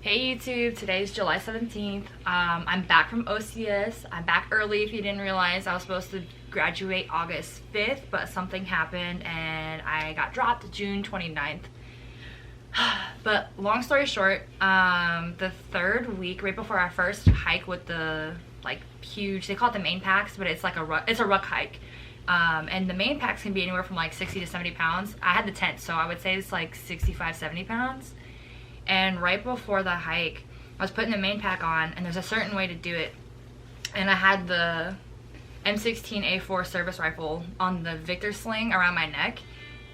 Hey YouTube, today's July 17th. I'm back from OCS. I'm back early if you didn't realize. I was supposed to graduate August 5th, but something happened and I got dropped June 29th. But long story short, the third week, right before our first hike with the huge, they call it the main packs, but it's like it's a ruck hike. And the main packs can be anywhere from like 60 to 70 pounds. I had the tent, so I would say it's like 65, 70 pounds. And right before the hike, I was putting the main pack on, and there's a certain way to do it. And I had the M16A4 service rifle on the Victor sling around my neck,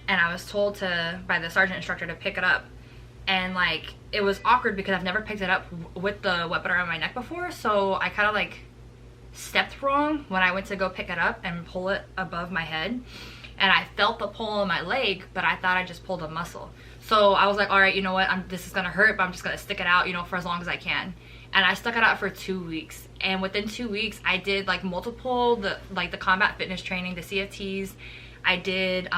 and I was told by the sergeant instructor to pick it up. And like, it was awkward because I've never picked it up with the weapon around my neck before, so I kind of like stepped wrong when I went to go pick it up and pull it above my head. And I felt the pull in my leg, but I thought I just pulled a muscle. So I was like, all right, you know what, this is gonna hurt, but I'm just gonna stick it out, you know, for as long as I can. And I stuck it out for 2 weeks. And within 2 weeks, I did like multiple, the combat fitness training, the CFTs. I did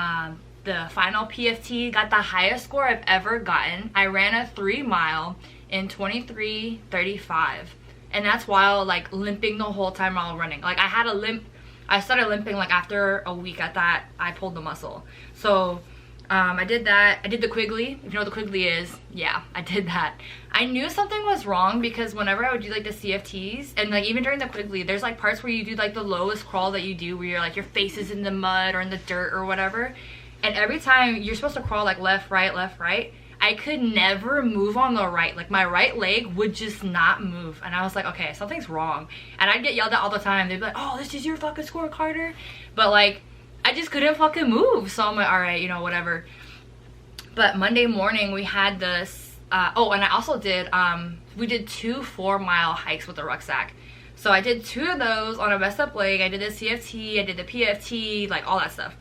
the final PFT, got the highest score I've ever gotten. I ran a 3-mile in 23:35. And that's while like limping the whole time while running. Like I had a limp. I started limping like after a week. I thought I pulled the muscle. So I did that. I did the Quigley. If you know what the Quigley is, yeah, I did that. I knew something was wrong because whenever I would do like the CFTs, and like even during the Quigley, there's like parts where you do like the lowest crawl that you do where you're like your face is in the mud or in the dirt or whatever. And every time you're supposed to crawl like left, right, I could never move on the right. Like my right leg would just not move. And I was like, okay, something's wrong. And I'd get yelled at all the time. They'd be like, oh, this is your fucking score, Carter. But like, I just couldn't fucking move. So I'm like, all right, you know, whatever. But Monday morning we had this, oh, and I also did, we did 2 4-mile hikes with the rucksack. So I did 2 of those on a messed up leg. I did the CFT, I did the PFT, like all that stuff.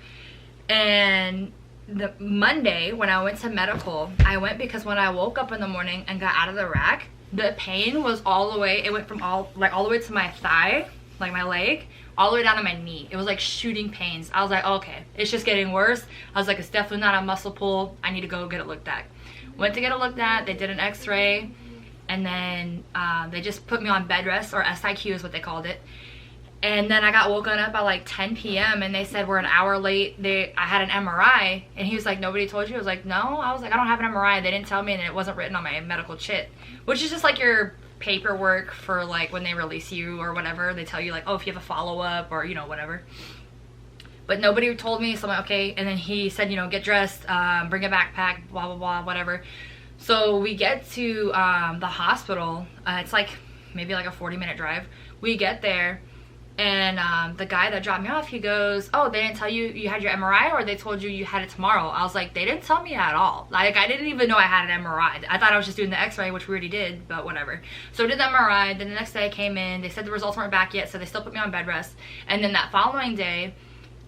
And the Monday when I went to medical, I went because when I woke up in the morning and got out of the rack, the pain was all the way, it went from all the way to my thigh, like my leg, all the way down to my knee. It was like shooting pains. I was like, okay, it's just getting worse. I was like, it's definitely not a muscle pull. I need to go get it looked at. Went to get it looked at. They did an x-ray, and then they just put me on bed rest, or SIQ is what they called it. And then I got woken up at like 10 p.m. and they said we're an hour late. I had an MRI, and he was like, nobody told you? I was like, no. I was like, I don't have an MRI. They didn't tell me, and it wasn't written on my medical chit, which is just like your paperwork for like when they release you or whatever. They tell you like, oh, if you have a follow-up or, you know, whatever. But nobody told me, so I'm like, okay. And then he said, you know, get dressed, bring a backpack, blah, blah, blah, whatever. So we get to the hospital. It's like maybe like a 40-minute drive. We get there. And the guy that dropped me off, he goes, oh, they didn't tell you you had your MRI, or they told you had it tomorrow? I was like, they didn't tell me at all. Like, I didn't even know I had an MRI. I thought I was just doing the x-ray, which we already did, but whatever. So I did the MRI. Then the next day I came in. They said the results weren't back yet, so they still put me on bed rest. And then that following day,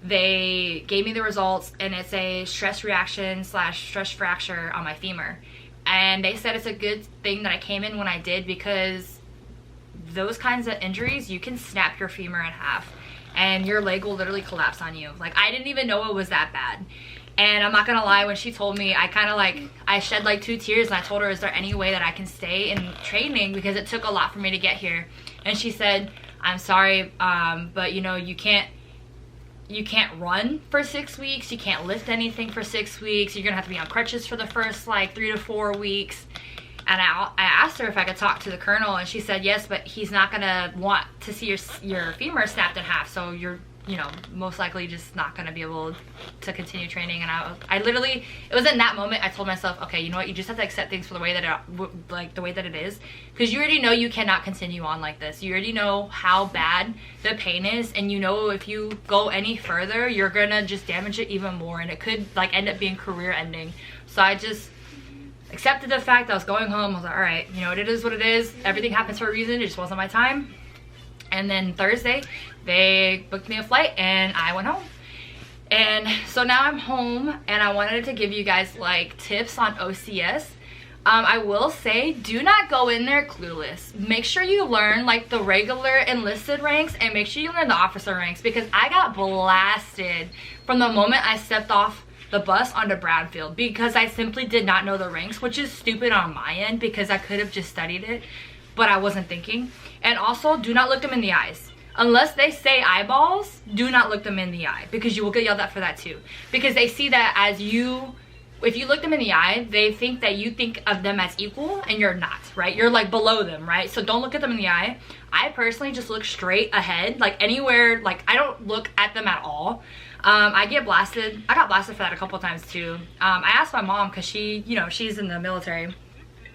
they gave me the results, and it's a stress reaction / stress fracture on my femur. And they said it's a good thing that I came in when I did, because those kinds of injuries, you can snap your femur in half and your leg will literally collapse on you. Like, I didn't even know it was that bad. And I'm not gonna lie, when she told me, I kind of like, I shed like 2 tears, and I told her, is there any way that I can stay in training, because it took a lot for me to get here. And she said, I'm sorry, but you know, you can't run for 6 weeks, you can't lift anything for 6 weeks, you're gonna have to be on crutches for the first like 3 to 4 weeks. And I asked her if I could talk to the colonel, and she said yes, but he's not gonna want to see your femur snapped in half, so you're, you know, most likely just not gonna be able to continue training. And I literally, it was in that moment I told myself, okay, you know what, you just have to accept things for the way that the way that it is, because you already know you cannot continue on like this. You already know how bad the pain is, and you know if you go any further, you're gonna just damage it even more, and it could like end up being career ending. So I just accepted the fact that I was going home. I was like, all right, you know, it is what it is. Everything happens for a reason. It just wasn't my time. And then Thursday, they booked me a flight, and I went home. And so now I'm home, and I wanted to give you guys like tips on OCS. I will say, do not go in there clueless. Make sure you learn like the regular enlisted ranks, and make sure you learn the officer ranks, because I got blasted from the moment I stepped off the bus onto Brownfield because I simply did not know the ranks, which is stupid on my end because I could have just studied it, but I wasn't thinking. And also, do not look them in the eyes. Unless they say eyeballs, do not look them in the eye because you will get yelled at for that too. Because they see that as you, if you look them in the eye, they think that you think of them as equal and you're not, right? You're like below them, right? So don't look at them in the eye. I personally just look straight ahead, like anywhere, like I don't look at them at all. I get blasted. I got blasted for that a couple times too. I asked my mom because she, you know, she's in the military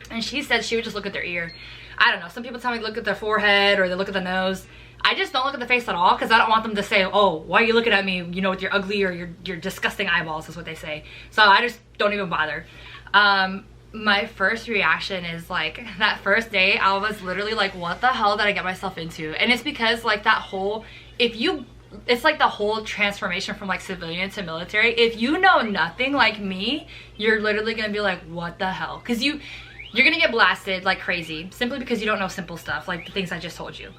and she said she would just look at their ear. I don't know. Some people tell me to look at their forehead or they look at the nose. I just don't look at the face at all because I don't want them to say, oh, why are you looking at me, you know, with your ugly or your disgusting eyeballs is what they say. So I just don't even bother. My first reaction is like that first day I was literally like, what the hell did I get myself into? And it's because like that whole, it's like the whole transformation from like civilian to military. If you know nothing like me, you're literally gonna be like, what the hell? Because you're gonna get blasted like crazy simply because you don't know simple stuff like the things I just told you.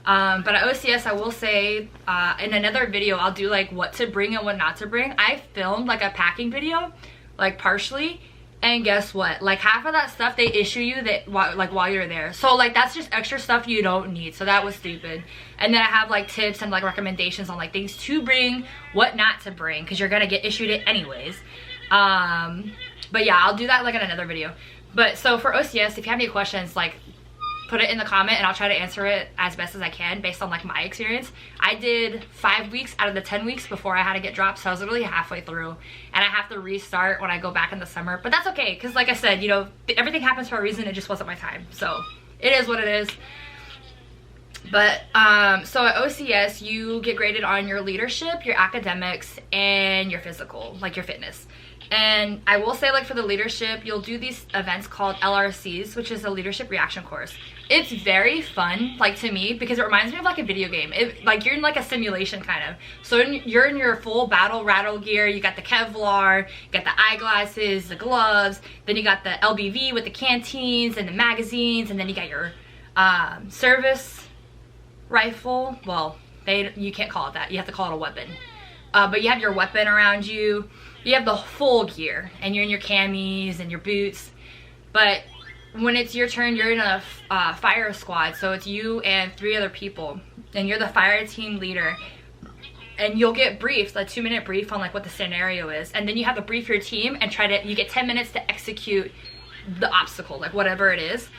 But at OCS, I will say in another video I'll do like what to bring and what not to bring. I filmed like a packing video, like partially, and guess what, like half of that stuff they issue you that while you're there, so like that's just extra stuff you don't need, so that was stupid. And then I have like tips and like recommendations on like things to bring, what not to bring, because you're gonna get issued it anyways. But yeah, I'll do that like in another video. But so for OCS, if you have any questions, like put it in the comment and I'll try to answer it as best as I can based on like my experience. I did 5 weeks out of the 10 weeks before I had to get dropped, so I was literally halfway through and I have to restart when I go back in the summer, but that's okay because like I said, you know, everything happens for a reason. It just wasn't my time, so it is what it is. But so at OCS you get graded on your leadership, your academics, and your physical, like your fitness. And I will say, like, for the leadership, you'll do these events called LRCs, which is a leadership reaction course. It's very fun, like, to me, because it reminds me of like a video game. Like you're in like a simulation kind of. So you're in your full battle rattle gear. You got the Kevlar, you got the eyeglasses, the gloves, then you got the LBV with the canteens and the magazines, and then you got your service rifle. Well, you can't call it that. You have to call it a weapon. But you have your weapon around you. You have the full gear, and you're in your camis and your boots. But when it's your turn, you're in a fire squad, so it's you and 3 other people, and you're the fire team leader. And you'll get briefed, a 2-minute brief on like what the scenario is, and then you have to brief your team and you get 10 minutes to execute the obstacle, like whatever it is.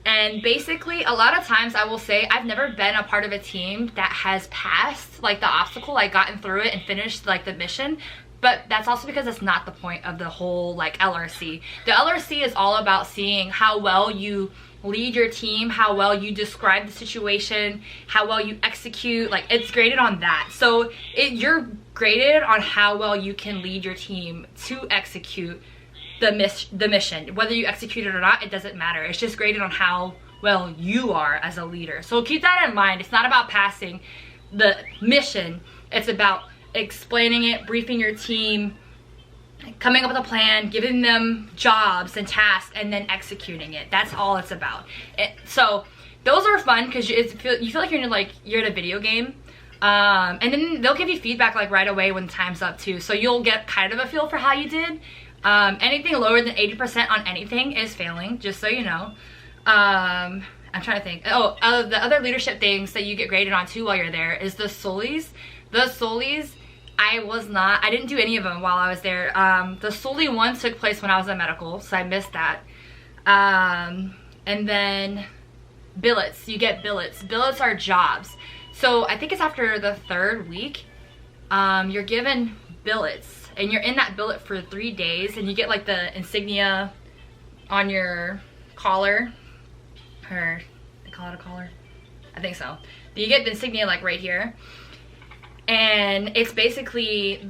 And basically, a lot of times I will say I've never been a part of a team that has passed like the obstacle, like gotten through it and finished like the mission. But that's also because it's not the point of the whole like LRC. The LRC is all about seeing how well you lead your team, how well you describe the situation, how well you execute. Like it's graded on that. So you're graded on how well you can lead your team to execute the mission. Whether you execute it or not, it doesn't matter. It's just graded on how well you are as a leader. So keep that in mind. It's not about passing the mission. It's about explaining it, briefing your team, coming up with a plan, giving them jobs and tasks, and then executing it. That's all it's about. So those are fun because you feel like you're in a video game. And then they'll give you feedback like right away when time's up too. So you'll get kind of a feel for how you did. Anything lower than 80% on anything is failing, just so you know. I'm trying to think. Oh, the other leadership things that you get graded on too while you're there is the solis. The solis, I didn't do any of them while I was there. The soli one took place when I was in medical, so I missed that. And then billets, you get billets. Billets are jobs. So I think it's after the 3rd week, you're given billets. And you're in that billet for 3 days, and you get like the insignia on your collar, or they call it a collar? I think so. You get the insignia like right here, and it's basically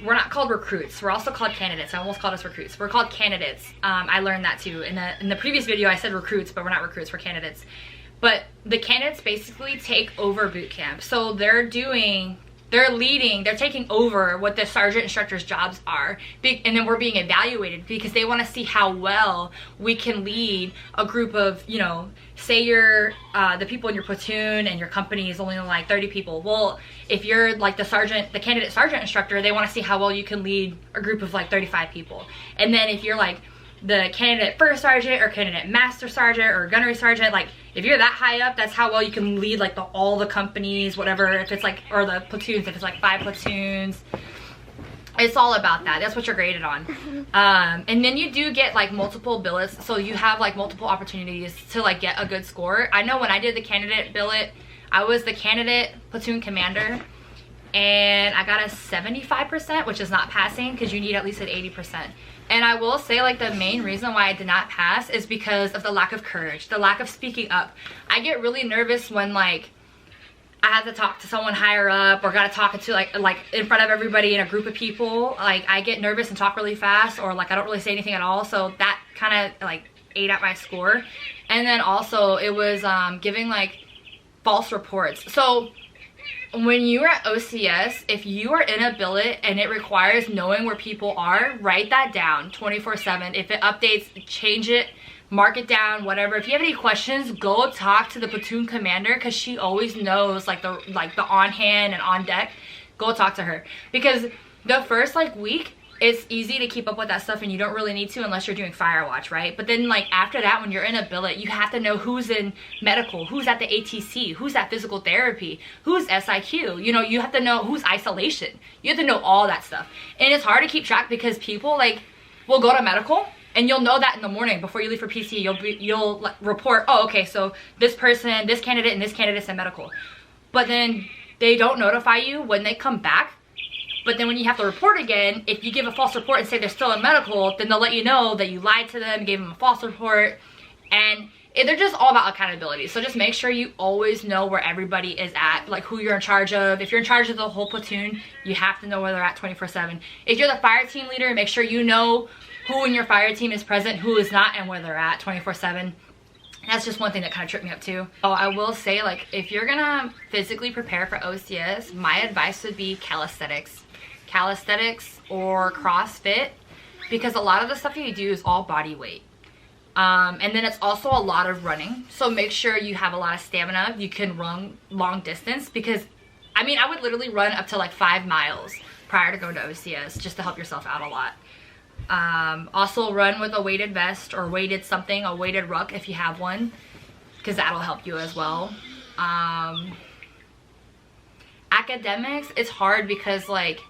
we're not called recruits. We're also called candidates. I almost called us recruits. We're called candidates. I learned that too. In the previous video, I said recruits, but we're not recruits. We're candidates. But the candidates basically take over boot camp. So they're doing they're leading, they're taking over what the sergeant instructor's jobs are. And then we're being evaluated because they want to see how well we can lead a group of, you know, say you're the people in your platoon and your company is only like 30 people. Well, if you're like the candidate sergeant instructor, they want to see how well you can lead a group of like 35 people. And then if you're like the candidate first sergeant or candidate master sergeant or gunnery sergeant, like if you're that high up, that's how well you can lead like all the companies, whatever, if it's like, or the platoons, if it's like 5 platoons. It's all about that. That's what you're graded on. And then you do get like multiple billets, so you have like multiple opportunities to like get a good score. I know when I did the candidate billet, I was the candidate platoon commander and I got a 75%, which is not passing because you need at least an 80%. And I will say, like, the main reason why I did not pass is because of the lack of courage, the lack of speaking up. I get really nervous when, like, I have to talk to someone higher up or gotta talk to, like in front of everybody in a group of people. Like, I get nervous and talk really fast, or, like, I don't really say anything at all. So that kind of, like, ate at my score. And then also, it was giving, like, false reports. So when you are at OCS, if you are in a billet and it requires knowing where people are, write that down 24/7. If it updates, change it, mark it down, whatever. If you have any questions, go talk to the platoon commander because she always knows like the on hand and on deck. Go talk to her because the first like week, it's easy to keep up with that stuff and you don't really need to unless you're doing fire watch, right? But then like after that, when you're in a billet, you have to know who's in medical, who's at the ATC, who's at physical therapy, who's SIQ. You know, you have to know who's isolation. You have to know all that stuff. And it's hard to keep track because people like will go to medical and you'll know that in the morning before you leave for PC. You'll like, report, oh, okay, so this person, this candidate, and this candidate's in medical. But then they don't notify you when they come back. But then when you have to report again, if you give a false report and say they're still in medical, then they'll let you know that you lied to them, gave them a false report, and they're just all about accountability. So just make sure you always know where everybody is at, like who you're in charge of. If you're in charge of the whole platoon, you have to know where they're at 24/7. If you're the fire team leader, make sure you know who in your fire team is present, who is not, and where they're at 24/7. That's just one thing that kind of tripped me up too. Oh, I will say, like, if you're gonna physically prepare for OCS, my advice would be calisthenics or CrossFit, because a lot of the stuff you do is all body weight. And then it's also a lot of running, so make sure you have a lot of stamina. You can run long distance, because I mean I would literally run up to like 5 miles prior to going to OCS just to help yourself out a lot. Also run with a weighted vest or weighted something, a weighted ruck if you have one, because that'll help you as well. Academics, it's hard because like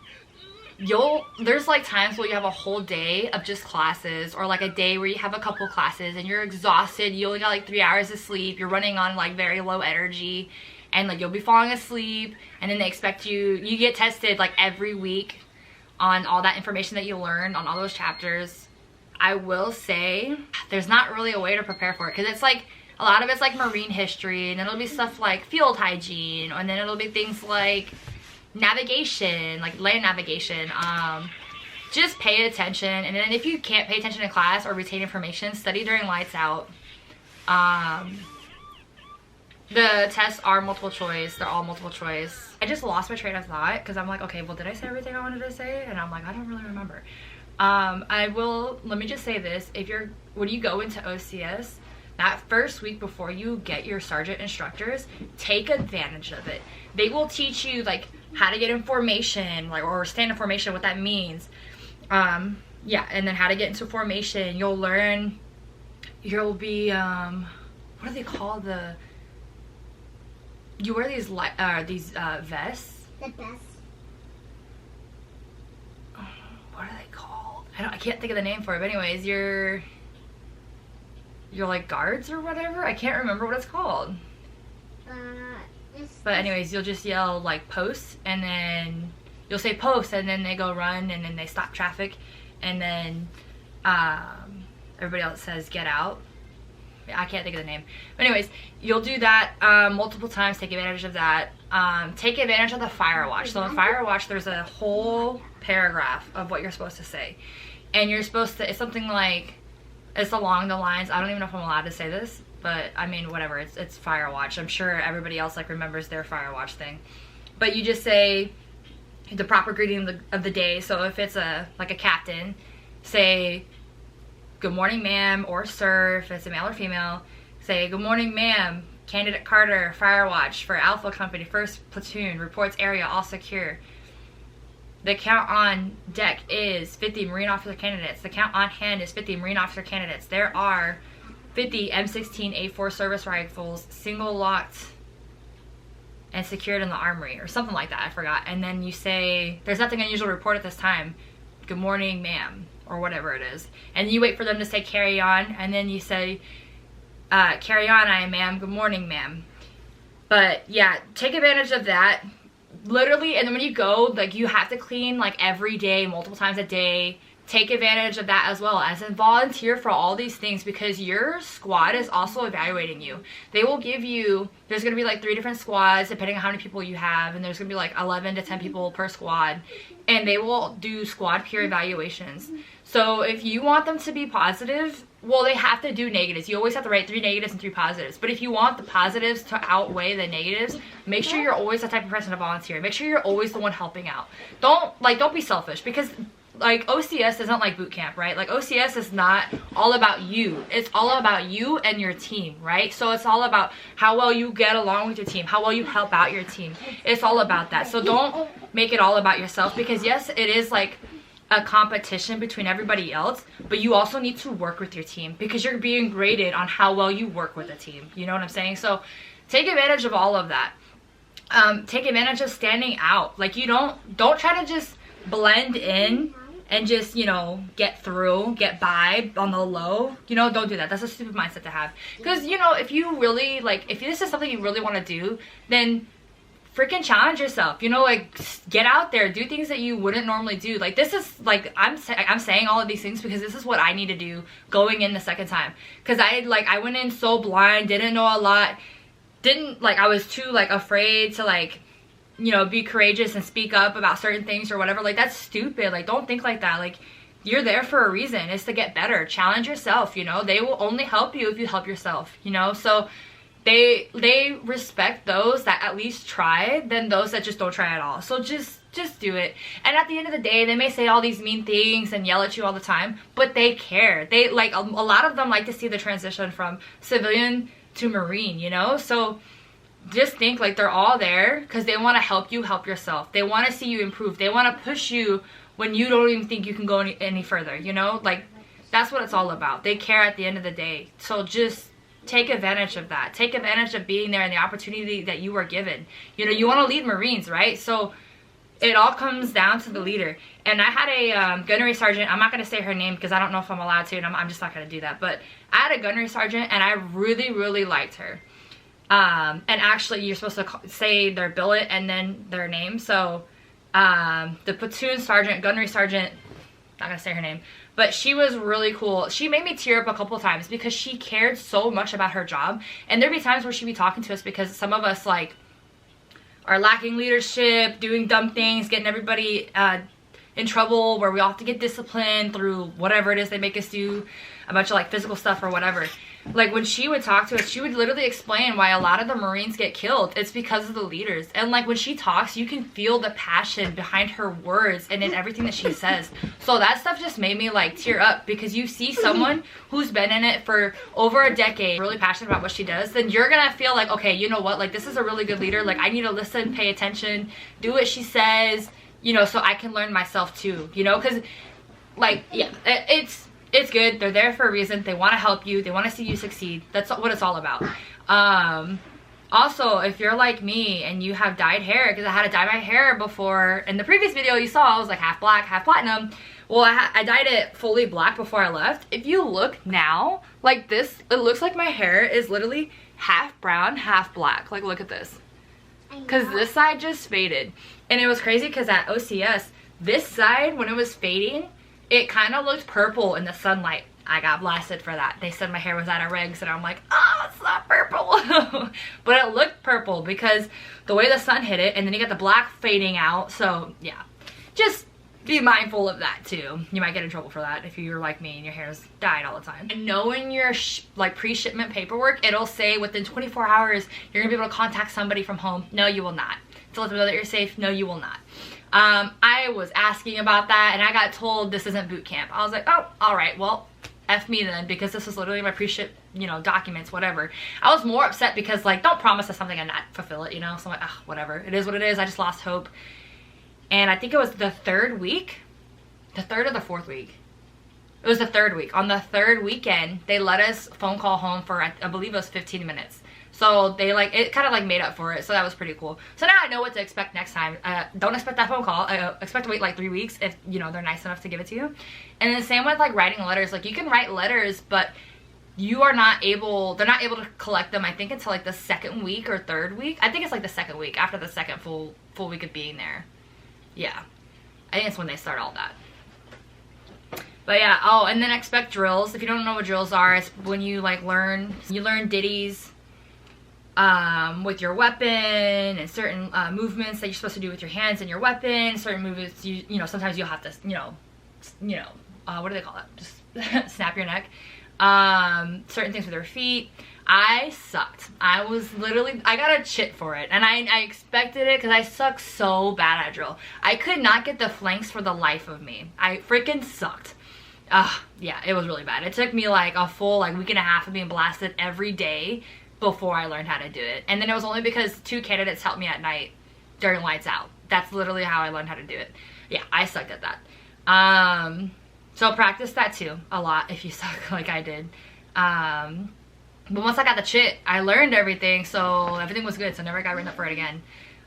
there's like times where you have a whole day of just classes, or like a day where you have a couple classes and you're exhausted, you only got like 3 hours of sleep, you're running on like very low energy, and like you'll be falling asleep, and then they expect you get tested like every week on all that information that you learned on all those chapters. I will say there's not really a way to prepare for it, because it's like a lot of it's like marine history, and it'll be stuff like field hygiene, and then it'll be things like navigation, like land navigation. Just pay attention, and then if you can't pay attention in class or retain information, study during lights out. The tests are multiple choice. They're all multiple choice. I just lost my train of thought because I'm like, okay, well, did I say everything I wanted to say? And I'm like, I don't really remember. Let me just say this. When you go into OCS, that first week before you get your sergeant instructors, take advantage of it. They will teach you like how to get in formation, like, or stand in formation, what that means. Yeah, and then how to get into formation. You'll learn, you'll be, what do they call you wear these vests? The best. What are they called? I can't think of the name for it, but anyways, you're like guards or whatever. I can't remember what it's called. But anyways, you'll just yell like post, and then you'll say post, and then they go run, and then they stop traffic, and then everybody else says get out. I can't think of the name. But anyways, you'll do that multiple times. Take advantage of that. Take advantage of the fire watch. So in fire watch, there's a whole paragraph of what you're supposed to say, and you're supposed to, it's something like, it's along the lines, I don't even know if I'm allowed to say this, but I mean, whatever, it's fire watch. I'm sure everybody else like remembers their fire watch thing. But you just say, the proper greeting of the day. So if it's like a captain, say good morning ma'am or sir. If it's a male or female, say good morning ma'am, Candidate Carter, Fire Watch for Alpha Company, 1st Platoon, reports area all secure. The count on deck is 50 Marine officer candidates. The count on hand is 50 Marine officer candidates. There are 50 M16A4 service rifles, single locked and secured in the armory, or something like that, I forgot. And then you say, there's nothing unusual to report at this time. Good morning, ma'am, or whatever it is. And you wait for them to say carry on, and then you say, carry on, I am ma'am, good morning, ma'am. But yeah, take advantage of that. Literally, and then when you go, like, you have to clean like every day, multiple times a day. Take advantage of that as well as a volunteer for all these things, because your squad is also evaluating you. They will give you, there's going to be like 3 different squads depending on how many people you have, and there's going to be like 11 to 10 people per squad, and they will do squad peer evaluations. So if you want them to be positive, well, they have to do negatives. You always have to write 3 negatives and 3 positives. But if you want the positives to outweigh the negatives, make sure you're always the type of person to volunteer. Make sure you're always the one helping out. Don't be selfish, because like OCS isn't like boot camp, right? Like OCS is not all about you. It's all about you and your team, right? So it's all about how well you get along with your team, how well you help out your team. It's all about that. So don't make it all about yourself, because yes, it is like a competition between everybody else, but you also need to work with your team, because you're being graded on how well you work with a team. You know what I'm saying? So take advantage of all of that. Take advantage of standing out. Like, you don't try to just blend in and just, you know, get by on the low. You know, don't do that. That's a stupid mindset to have. Because, you know, if you really, like, if this is something you really want to do, then freaking challenge yourself. You know, like, get out there, do things that you wouldn't normally do. Like, this is, like, I'm saying all of these things because this is what I need to do going in the second time. Because I went in so blind, didn't know a lot, I was too, like, afraid to, like, you know, be courageous and speak up about certain things or whatever. Like, that's stupid. Like, don't think like that. Like, you're there for a reason. It's to get better. Challenge yourself, you know. They will only help you if you help yourself, you know. So they respect those that at least try than those that just don't try at all. So just do it. And at the end of the day, they may say all these mean things and yell at you all the time, but they care. They, like, a lot of them like to see the transition from civilian to Marine, you know. So just think, like, they're all there because they want to help you help yourself. They want to see you improve. They want to push you when you don't even think you can go any further, you know. Like, that's what it's all about. They care at the end of the day. So just take advantage of that. Take advantage of being there and the opportunity that you were given. You know, you want to lead Marines, right? So it all comes down to the leader. And I had a gunnery sergeant. I'm not going to say her name because I don't know if I'm allowed to, and I'm just not going to do that. But I had a gunnery sergeant, and I really, really liked her. And actually, you're supposed to say their billet and then their name. So the platoon sergeant, gunnery sergeant, not going to say her name, but she was really cool. She made me tear up a couple times because she cared so much about her job. And there'd be times where she'd be talking to us because some of us, like, are lacking leadership, doing dumb things, getting everybody in trouble, where we all have to get disciplined through whatever it is they make us do, a bunch of, like, physical stuff or whatever. Like, when she would talk to us, she would literally explain why a lot of the Marines get killed. It's because of the leaders. And, like, when she talks, you can feel the passion behind her words and in everything that she says. So that stuff just made me, like, tear up, because you see someone who's been in it for over a decade, really passionate about what she does, then you're gonna feel like, okay, you know what, like, this is a really good leader. Like, I need to listen, pay attention, do what she says, you know, so I can learn myself too, you know, because, like, yeah, it's good. They're there for a reason. They want to help you. They want to see you succeed. That's what it's all about. Also, if you're like me and you have dyed hair, because I had to dye my hair before, in the previous video you saw I was like half black, half platinum. Well, I dyed it fully black before I left. If you look now, like this, it looks like my hair is literally half brown, half black. Like, look at this. Because this side just faded. And it was crazy because at OCS, this side, when it was fading, it kind of looked purple in the sunlight. I got blasted for that. They said my hair was out of regs, and I'm like, oh, it's not purple. But it looked purple because the way the sun hit it, and then you got the black fading out. So yeah, just be mindful of that too. You might get in trouble for that if you're like me and your hair's dyed all the time. And knowing your like pre-shipment paperwork, it'll say within 24 hours you're gonna be able to contact somebody from home. No, you will not. To let them know that you're safe. No, you will not. I was asking about that and I got told this isn't boot camp. I was like, oh, all right, well, F me then, because this was literally my pre-ship, you know, documents, whatever. I was more upset because, like, don't promise us something and not fulfill it, you know? So I'm like, ah, whatever. It is what it is. I just lost hope. And I think it was the third week. The third or the fourth week. It was the third week. On the third weekend, they let us phone call home for, I believe it was 15 minutes. So they, like, it kind of, like, made up for it. So that was pretty cool. So now I know what to expect next time. Don't expect that phone call. Expect to wait, like, 3 weeks if, you know, they're nice enough to give it to you. And the same with, like, writing letters. Like, you can write letters, but you are not able, they're not able to collect them, I think, until, like, the second week or third week. I think it's, like, the second week, after the second full week of being there. Yeah. I think it's when they start all that. But yeah, oh, and then expect drills. If you don't know what drills are, it's when you, like, learn ditties with your weapon, and certain movements that you're supposed to do with your hands and your weapon. Certain movements, you know, sometimes you'll have to, you know, what do they call it? Just snap your neck. Certain things with your feet. I sucked. I got a chit for it, and I expected it because I suck so bad at drill. I could not get the flanks for the life of me. I freaking sucked. Yeah, it was really bad. It took me like a full week and a half of being blasted every day before I learned how to do it. And then it was only because 2 candidates helped me at night during lights out. That's literally how I learned how to do it. Yeah, I sucked at that. So practice that too a lot if you suck like I did. But once I got the chit, I learned everything, so everything was good, so I never got written up for it again.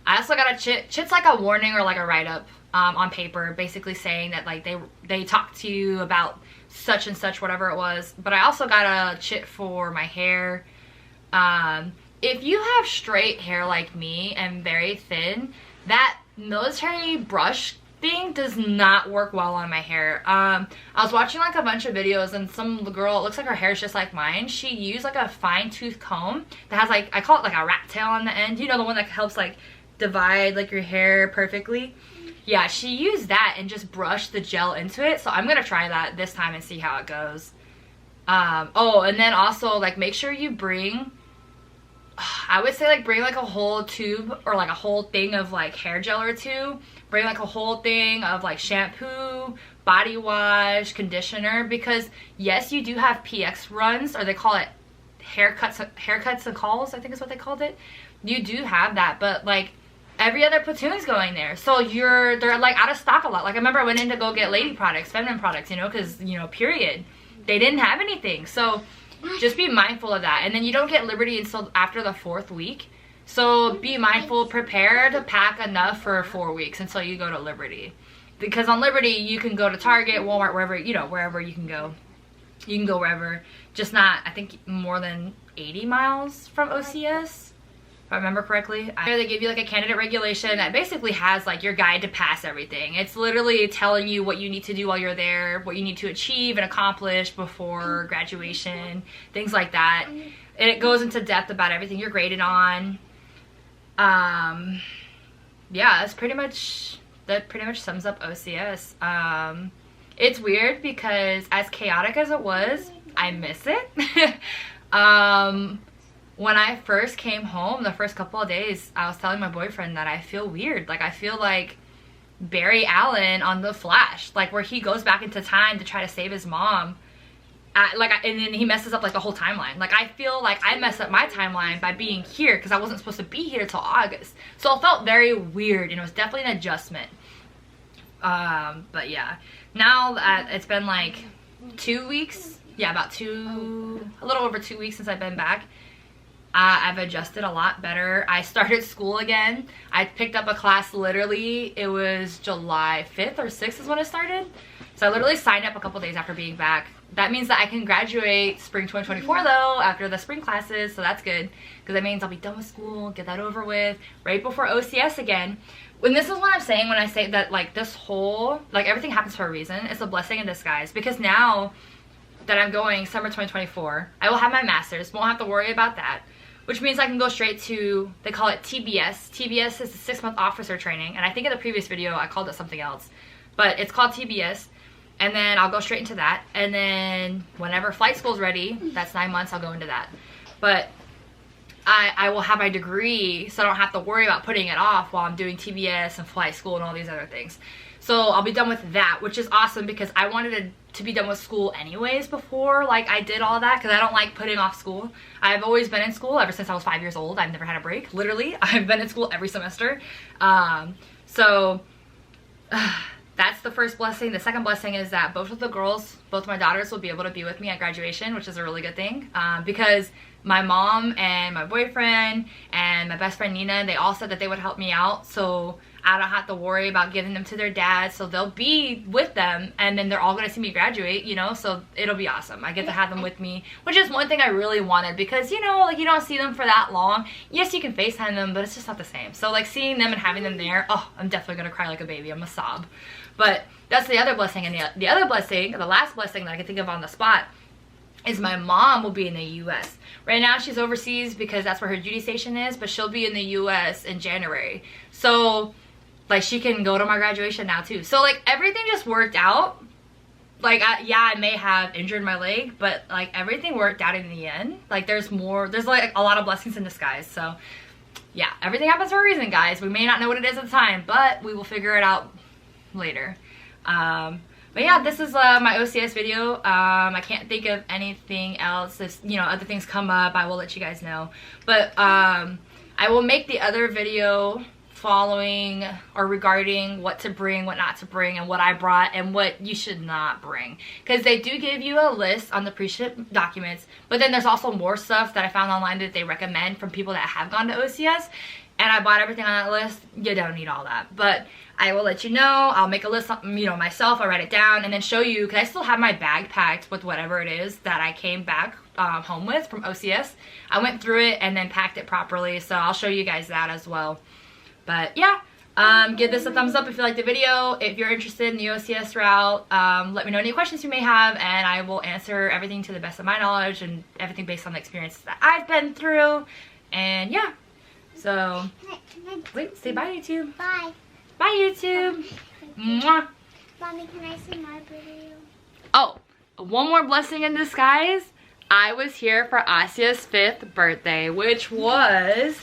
I also got a chit. Chit's like a warning or like a write-up on paper, basically saying that, like, they talked to you about such and such, whatever it was. But I also got a chit for my hair. If you have straight hair like me and very thin, that military brush thing does not work well on my hair. I was watching like a bunch of videos, and some girl, it looks like her hair is just like mine. She used like a fine tooth comb that has, like, I call it like a rat tail on the end, you know, the one that helps like divide like your hair perfectly. Yeah, she used that and just brushed the gel into it. So I'm gonna try that this time and see how it goes. Oh, and then also, like, make sure you bring, I would say, like, bring like a whole tube or like a whole thing of like hair gel or two. Bring like a whole thing of like shampoo, body wash, conditioner, because yes, you do have PX runs, or they call it haircuts and calls, I think is what they called it. You do have that, but like every other platoon's going there, so they're like out of stock a lot. Like, I remember I went in to go get lady products, feminine products, you know, because, you know, period, they didn't have anything. So just be mindful of that. And then you don't get Liberty until after the 4th week. So be mindful, prepare to pack enough for 4 weeks until you go to Liberty. Because on Liberty, you can go to Target, Walmart, wherever, you know, wherever you can go. You can go wherever. Just not, I think, more than 80 miles from OCS, if I remember correctly. They give you like a candidate regulation that basically has like your guide to pass everything. It's literally telling you what you need to do while you're there, what you need to achieve and accomplish before graduation, things like that. And it goes into depth about everything you're graded on. Yeah, that pretty much sums up OCS. It's weird because as chaotic as it was, I miss it. When I first came home, the first couple of days, I was telling my boyfriend that I feel weird. Like, I feel like Barry Allen on The Flash, like, where he goes back into time to try to save his mom. And then he messes up like the whole timeline. Like, I feel like I messed up my timeline by being here because I wasn't supposed to be here till August. So it felt very weird, and it was definitely an adjustment. But yeah, now that it's been like 2 weeks, yeah, a little over 2 weeks since I've been back, I've adjusted a lot better. I started school again. I picked up a class literally, it was July 5th or 6th is when it started. So I literally signed up a couple days after being back. That means that I can graduate spring 2024 though, after the spring classes, so that's good. Because that means I'll be done with school, get that over with, right before OCS again. And this is what I'm saying when I say that, like, this whole, like, everything happens for a reason. It's a blessing in disguise. Because now that I'm going summer 2024, I will have my master's, won't have to worry about that. Which means I can go straight to, they call it TBS. TBS is the 6-month officer training. And I think in the previous video I called it something else. But it's called TBS. And then I'll go straight into that. And then whenever flight school's ready, that's 9 months, I'll go into that. But I will have my degree, so I don't have to worry about putting it off while I'm doing TBS and flight school and all these other things. So I'll be done with that, which is awesome because I wanted to be done with school anyways before like I did all that, because I don't like putting off school. I've always been in school ever since I was 5 years old. I've never had a break. Literally, I've been in school every semester. That's the first blessing. The second blessing is that both of the girls, both my daughters, will be able to be with me at graduation, which is a really good thing, because my mom and my boyfriend and my best friend Nina, they all said that they would help me out, so I don't have to worry about giving them to their dad, so they'll be with them, and then they're all going to see me graduate, you know, so it'll be awesome. I get to have them with me, which is one thing I really wanted, because, you know, like, you don't see them for that long. Yes, you can FaceTime them, but it's just not the same. So, like, seeing them and having them there, oh, I'm definitely going to cry like a baby. I'm going to sob. But that's the other blessing, and the other blessing, the last blessing that I can think of on the spot, is my mom will be in the U.S. Right now she's overseas because that's where her duty station is, but she'll be in the U.S. in January. So, like, she can go to my graduation now too. So, like, everything just worked out. Like, yeah, I may have injured my leg, but, like, everything worked out in the end. Like, there's like a lot of blessings in disguise. So, yeah, everything happens for a reason, guys. We may not know what it is at the time, but we will figure it out later. But yeah, this is my OCS video. I can't think of anything else. If, you know, other things come up, I will let you guys know. But I will make the other video following or regarding what to bring, what not to bring, and what I brought and what you should not bring, because they do give you a list on the pre-ship documents, but then there's also more stuff that I found online that they recommend from people that have gone to OCS, and I bought everything on that list. You don't need all that, but I will let you know. I'll make a list, you know, myself. I'll write it down and then show you, because I still have my bag packed with whatever it is that I came back home with from OCS. I went through it and then packed it properly, so I'll show you guys that as well. But yeah, give this a thumbs up if you liked the video. If you're interested in the OCS route, let me know any questions you may have, and I will answer everything to the best of my knowledge and everything based on the experiences that I've been through. And yeah, so wait, say bye, YouTube. Bye. Bye, YouTube. Mwah. Mommy, can I see my video? Oh, one more blessing in disguise. I was here for Asia's 5th birthday, which was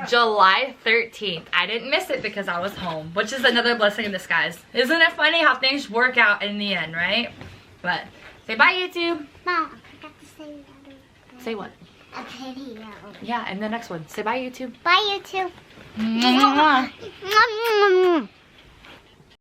July 13th. I didn't miss it because I was home, which is another blessing in disguise. Isn't it funny how things work out in the end, right? But say bye, YouTube. Mom, I forgot to say that. Say what? A video. Yeah, and the next one. Say bye, YouTube. Bye, YouTube. Mwah. Mwah.